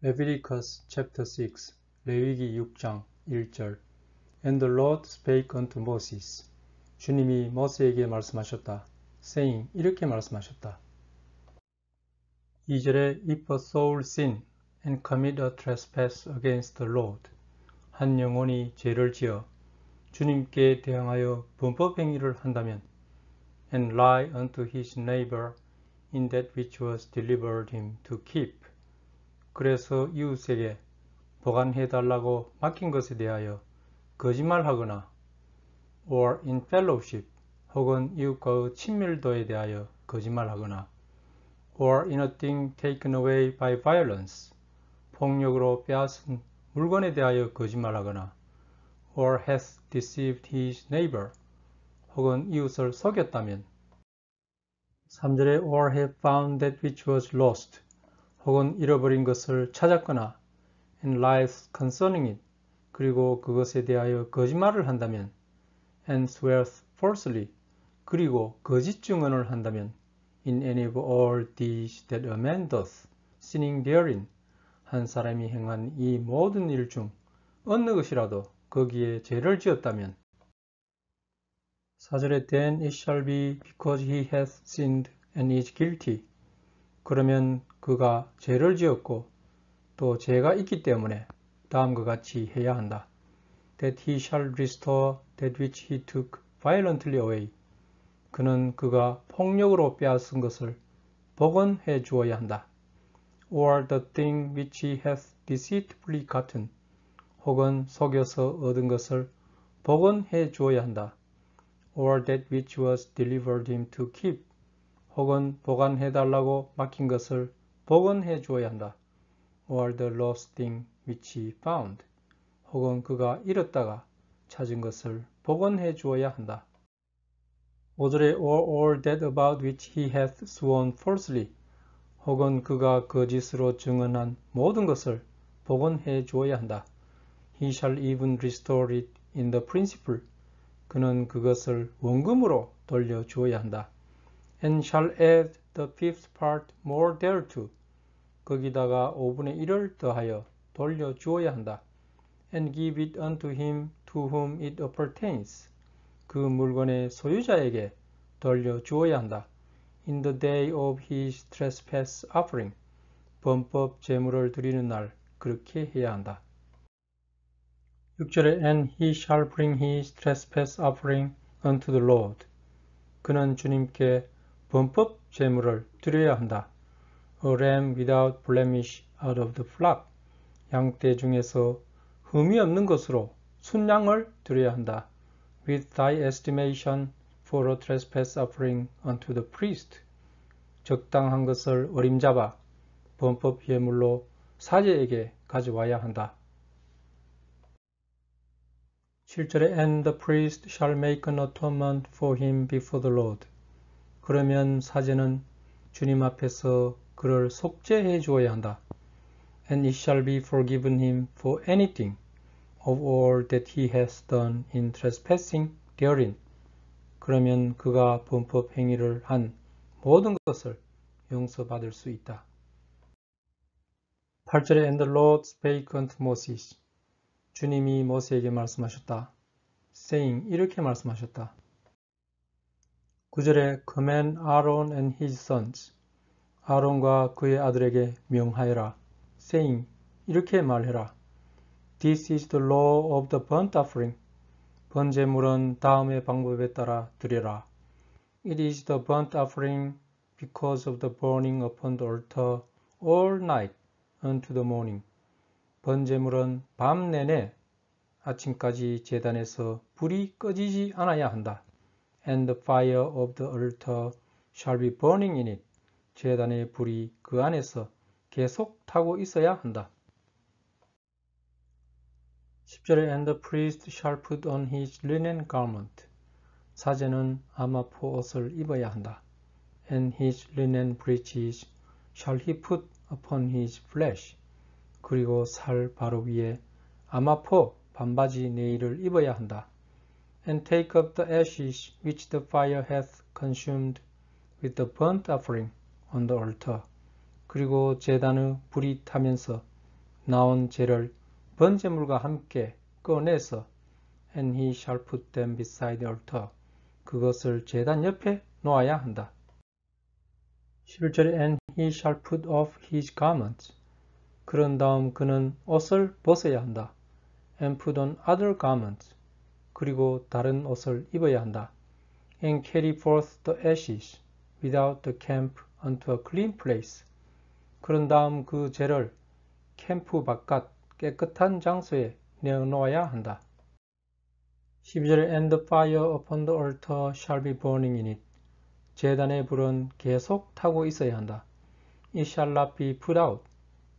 Leviticus chapter 6 레위기 6장 1절 And the Lord spake unto Moses 주님이 모세에게 말씀하셨다. saying 이렇게 말씀하셨다. 2절에 If a soul sin and commit a trespass against the Lord 한 영혼이 죄를 지어 주님께 대항하여 범법행위를 한다면 and lie unto his neighbor in that which was delivered him to keep 그래서 이웃에게 보관해달라고 맡긴 것에 대하여 거짓말하거나 or in fellowship 혹은 이웃과의 친밀도에 대하여 거짓말하거나 or in a thing taken away by violence 폭력으로 빼앗은 물건에 대하여 거짓말하거나 or hath deceived his neighbor 혹은 이웃을 속였다면 3절에 or have found that which was lost 혹은 잃어버린 것을 찾았거나 and lies concerning it 그리고 그것에 대하여 거짓말을 한다면 and swears falsely 그리고 거짓 증언을 한다면 in any of all these that a man doth sinning therein 한 사람이 행한 이 모든 일 중 어느 것이라도 거기에 죄를 지었다면 4절에 then it shall be because he hath sinned and is guilty 그러면 그가 죄를 지었고 또 죄가 있기 때문에 다음과 같이 해야 한다. That he shall restore that which he took violently away. 그는 그가 폭력으로 빼앗은 것을 복원해 주어야 한다. Or the thing which he hath deceitfully gotten. 혹은 속여서 얻은 것을 복원해 주어야 한다. Or that which was delivered him to keep. 혹은 보관해달라고 맡긴 것을 복원해 주어야 한다. Or the lost thing which he found. 혹은 그가 잃었다가 찾은 것을 복원해 주어야 한다. 5절에 or all that about which he hath sworn falsely. 혹은 그가 거짓으로 증언한 모든 것을 복원해 주어야 한다. He shall even restore it in the principle. 그는 그것을 원금으로 돌려 주어야 한다. And shall add the fifth part more thereto. 거기다가 5분의 1을 더하여 돌려 주어야 한다. And give it unto him to whom it appertains. 그 물건의 소유자에게 돌려 주어야 한다. In the day of his trespass offering. 범법 제물을 드리는 날 그렇게 해야 한다. 6절에 And he shall bring his trespass offering unto the Lord. 그는 주님께 범법 제물을 드려야 한다. A lamb without blemish out of the flock. 양떼 중에서 흠이 없는 것으로 순양을 드려야 한다. With thy estimation for a trespass offering unto the priest. 적당한 것을 어림잡아 범법 예물로 사제에게 가져와야 한다. 7절에 And the priest shall make an atonement for him before the Lord. 그러면 사제는 주님 앞에서 그를 속죄해 주어야 한다. And it shall be forgiven him for anything of all that he has done in trespassing therein. 그러면 그가 범법 행위를 한 모든 것을 용서받을 수 있다. 8절에 And the Lord spake unto Moses. 주님이 모세에게 말씀하셨다. saying 이렇게 말씀하셨다. 9절에 Command Aaron and his sons. 아론과 그의 아들에게 명하여라. saying 이렇게 말해라. This is the law of the burnt offering. 번제물은 다음의 방법에 따라 드려라. It is the burnt offering because of the burning upon the altar all night unto the morning. 번제물은 밤 내내 아침까지 제단에서 불이 꺼지지 않아야 한다. And the fire of the altar shall be burning in it. 제단의 불이 그 안에서 계속 타고 있어야 한다. 10절에 And the priest shall put on his linen garment. 사제는 아마포 옷을 입어야 한다. And his linen breeches shall he put upon his flesh. 그리고 살 바로 위에 아마포 반바지 네일을 입어야 한다. And take up the ashes which the fire hath consumed with the burnt offering on the altar. 그리고 제단의 불이 타면서 나온 재를 번제물과 함께 꺼내서 and he shall put them beside the altar. 그것을 제단 옆에 놓아야 한다. 11절에 and he shall put off his garments. 그런 다음 그는 옷을 벗어야 한다. and put on other garments. 그리고 다른 옷을 입어야 한다. and carry forth the ashes without the camp unto a clean place. 그런 다음 그 재를 캠프 바깥 깨끗한 장소에 내어놓아야 한다. 12절에 and the fire upon the altar shall be burning in it. 제단의 불은 계속 타고 있어야 한다. It shall not be put out.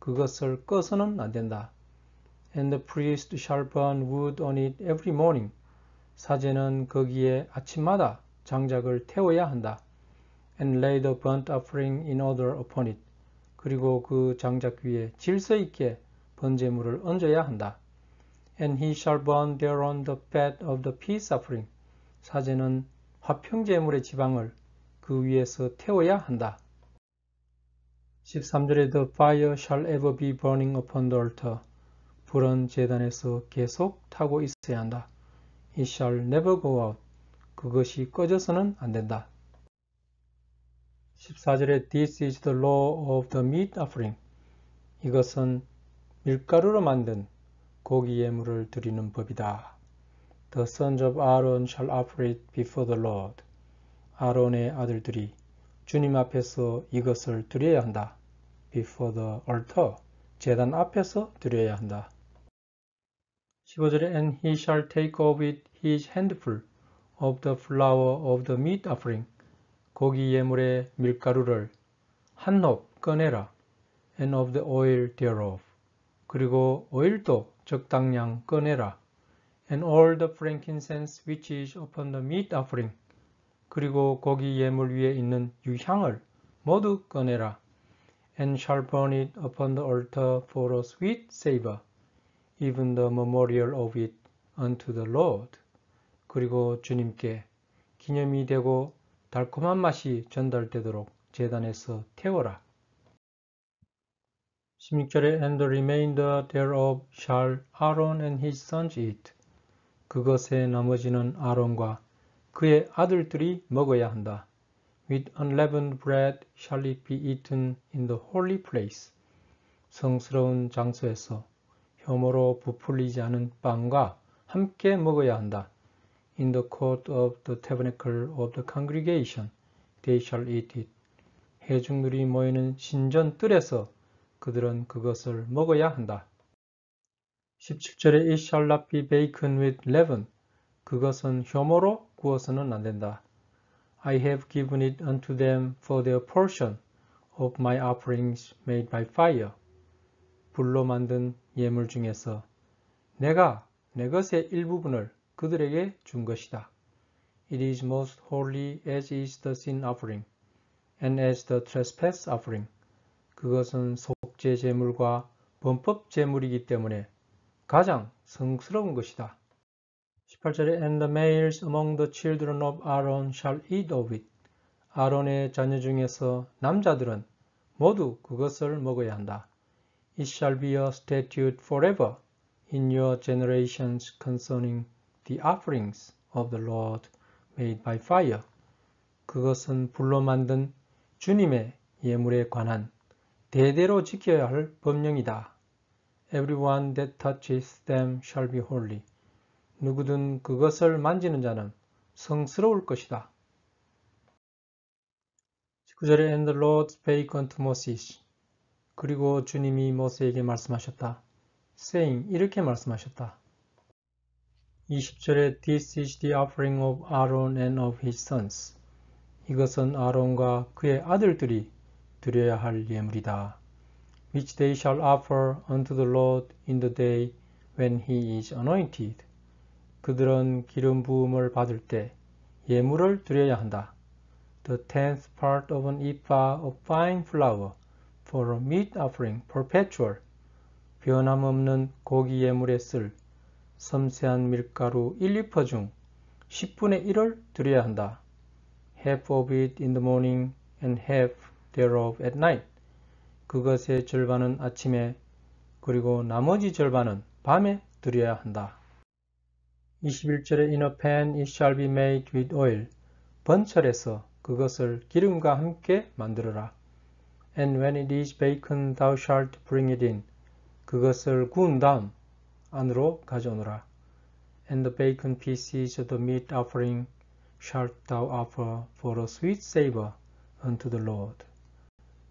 그것을 꺼서는 안 된다. And the priest shall burn wood on it every morning. 사제는 거기에 아침마다 장작을 태워야 한다. And lay the burnt offering in order upon it. 그리고 그 장작 위에 질서 있게 번제물을 얹어야 한다. And he shall burn thereon the fat of the peace offering. 사제는 화평제물의 지방을 그 위에서 태워야 한다. 13절에 the fire shall ever be burning upon the altar. 불은 제단에서 계속 타고 있어야 한다. It shall never go out. 그것이 꺼져서는 안 된다. 14절에 This is the law of the meat offering. 이것은 밀가루로 만든 고기 예물을 드리는 법이다. The sons of Aaron shall offer it before the Lord. 아론의 아들들이 주님 앞에서 이것을 드려야 한다. Before the altar. 제단 앞에서 드려야 한다. 15절에 And he shall take of it his handful of the flour of the meat offering. 고기 예물의 밀가루를 한 홉 꺼내라. And of the oil thereof. 그리고 오일도 적당량 꺼내라. And all the frankincense which is upon the meat offering. 그리고 고기 예물 위에 있는 유향을 모두 꺼내라. And shall burn it upon the altar for a sweet savor, even the memorial of it unto the Lord. 그리고 주님께 기념이 되고 달콤한 맛이 전달되도록 제단에서 태워라. 16절에 And the remainder thereof shall Aaron and his sons eat. 그것의 나머지는 아론과 그의 아들들이 먹어야 한다. With unleavened bread shall it be eaten in the holy place. 성스러운 장소에서 혐오로 부풀리지 않은 빵과 함께 먹어야 한다. In the court of the tabernacle of the congregation they shall eat it. 회중들이 모이는 신전 뜰에서 그들은 그것을 먹어야 한다. 17절에 It shall not be baked with leaven. 그것은 효모로 구워서는 안 된다. I have given it unto them for their portion of my offerings made by fire. 불로 만든 예물 중에서 내가 내 것의 일부분을 그들에게 준 것이다. It is most holy as is the sin offering and as the trespass offering. 그것은 속죄 제물과 범법 제물이기 때문에 가장 성스러운 것이다. 18절에 And the males among the children of Aaron shall eat of it. 아론의 자녀 중에서 남자들은 모두 그것을 먹어야 한다. It shall be a statute forever in your generations concerning the offerings of the Lord made by fire. 그것은 불로 만든 주님의 예물에 관한 대대로 지켜야 할 법령이다. Everyone that touches them shall be holy. 누구든 그것을 만지는 자는 성스러울 것이다. 19절에 And the Lord spake unto Moses. 그리고 주님이 모세에게 말씀하셨다. saying 이렇게 말씀하셨다. 20절에 This is the offering of Aaron and of his sons. 이것은 아론과 그의 아들들이 드려야 할 예물이다. Which they shall offer unto the Lord in the day when he is anointed. 그들은 기름 부음을 받을 때 예물을 드려야 한다. The 10th part of an ephah of fine flour for a meat offering perpetual. 변함없는 고기 예물에 쓸 섬세한 밀가루 1리터 중 10분의 1을 드려야 한다. Half of it in the morning and half thereof at night. 그것의 절반은 아침에 그리고 나머지 절반은 밤에 드려야 한다. 21절에 In a pan it shall be made with oil. 번철에서 그것을 기름과 함께 만들어라. And when it is baken thou shalt bring it in. 그것을 구운 다음 안으로 가져오너라. And the bacon pieces of the meat offering shalt thou offer for a sweet savor unto the Lord.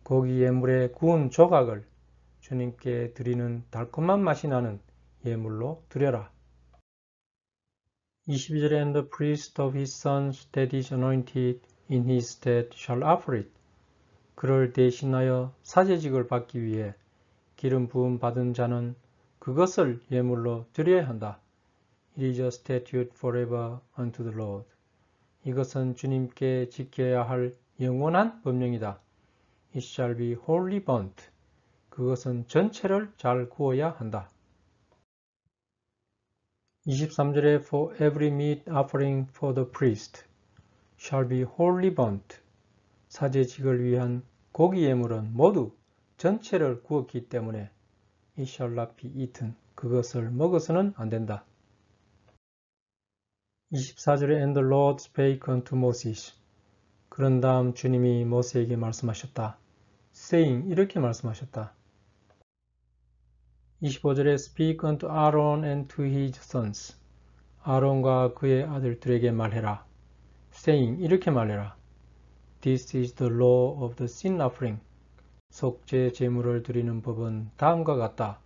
고기 예물의 구운 조각을 주님께 드리는 달콤한 맛이 나는 예물로 드려라. 22절에 And the priest of his sons that is anointed in his stead shall offer it. 그를 대신하여 사제직을 받기 위해 기름 부음 받은 자는 그것을 예물로 드려야 한다. It is a statute forever unto the Lord. 이것은 주님께 지켜야 할 영원한 법령이다. It shall be wholly burnt. 그것은 전체를 잘 구워야 한다. 23절에 For every meat offering for the priest shall be wholly burnt. 사제직을 위한 고기 예물은 모두 전체를 구웠기 때문에 It shall not be eaten. 그것을 먹어서는 안 된다. 24절에 And the Lord spake unto Moses. 그런 다음 주님이 모세에게 말씀하셨다. saying 이렇게 말씀하셨다. 25절에 Speak unto Aaron and to his sons. 아론과 그의 아들들에게 말해라. saying 이렇게 말해라. This is the law of the sin offering. 속죄 제물을 드리는 법은 다음과 같다.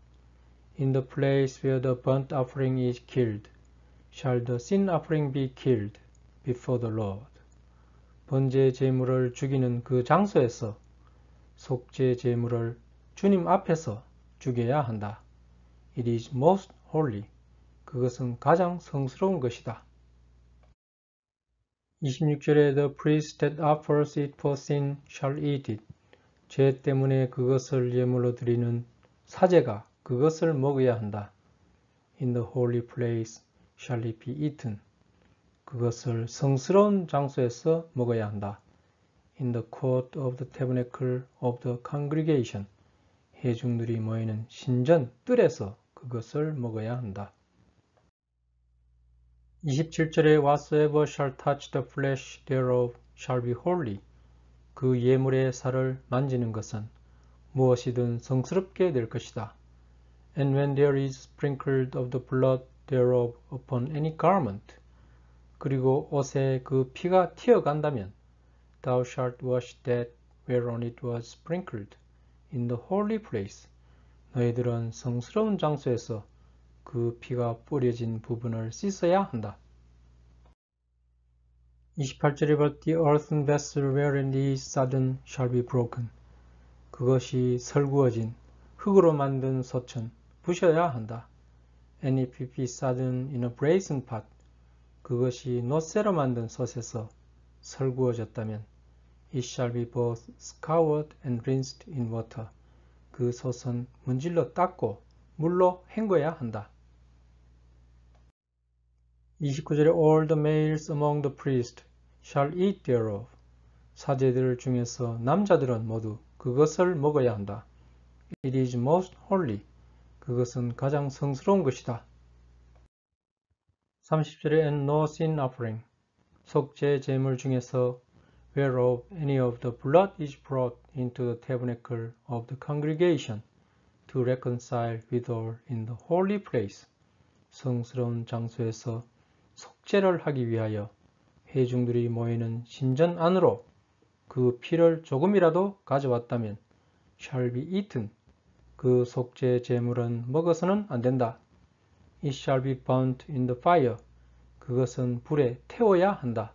In the place where the burnt offering is killed, shall the sin offering be killed before the Lord. 번제 제물을 죽이는 그 장소에서 속죄 제물을 주님 앞에서 죽여야 한다. It is most holy. 그것은 가장 성스러운 것이다. 26절에 The priest that offers it for sin shall eat it. 죄 때문에 그것을 예물로 드리는 사제가 그것을 먹어야 한다. In the holy place shall it be eaten. 그것을 성스러운 장소에서 먹어야 한다. In the court of the tabernacle of the congregation. 회중들이 모이는 신전 뜰에서 그것을 먹어야 한다. 27절에 Whatsoever shall touch the flesh thereof shall be holy. 그 예물의 살을 만지는 것은 무엇이든 성스럽게 될 것이다. And when there is sprinkled of the blood thereof upon any garment. 그리고 옷에 그 피가 튀어간다면 Thou shalt wash that whereon it was sprinkled in the holy place. 너희들은 성스러운 장소에서 그 피가 뿌려진 부분을 씻어야 한다. 28절에 But the earthen vessel wherein it is sodden shall be broken. 그것이 설구어진 흙으로 만든 솥은 부셔야 한다. And if it be sodden in a brazen pot. 그것이 놋새로 만든 솥에서 설구어졌다면 It shall be both scoured and rinsed in water. 그 솥은 문질러 닦고 물로 헹궈야 한다. 29절에 All the males among the priests shall eat thereof. 사제들 중에서 남자들은 모두 그것을 먹어야 한다. It is most holy. 그것은 가장 성스러운 것이다. 30절에 And no sin offering. 속죄 제물 중에서 whereof any of the blood is brought into the tabernacle of the congregation to reconcile withal in the holy place. 성스러운 장소에서 속죄를 하기 위하여 회중들이 모이는 신전 안으로 그 피를 조금이라도 가져왔다면 shall be eaten. 그 속죄 제물은 먹어서는 안 된다. It shall be burnt in the fire. 그것은 불에 태워야 한다.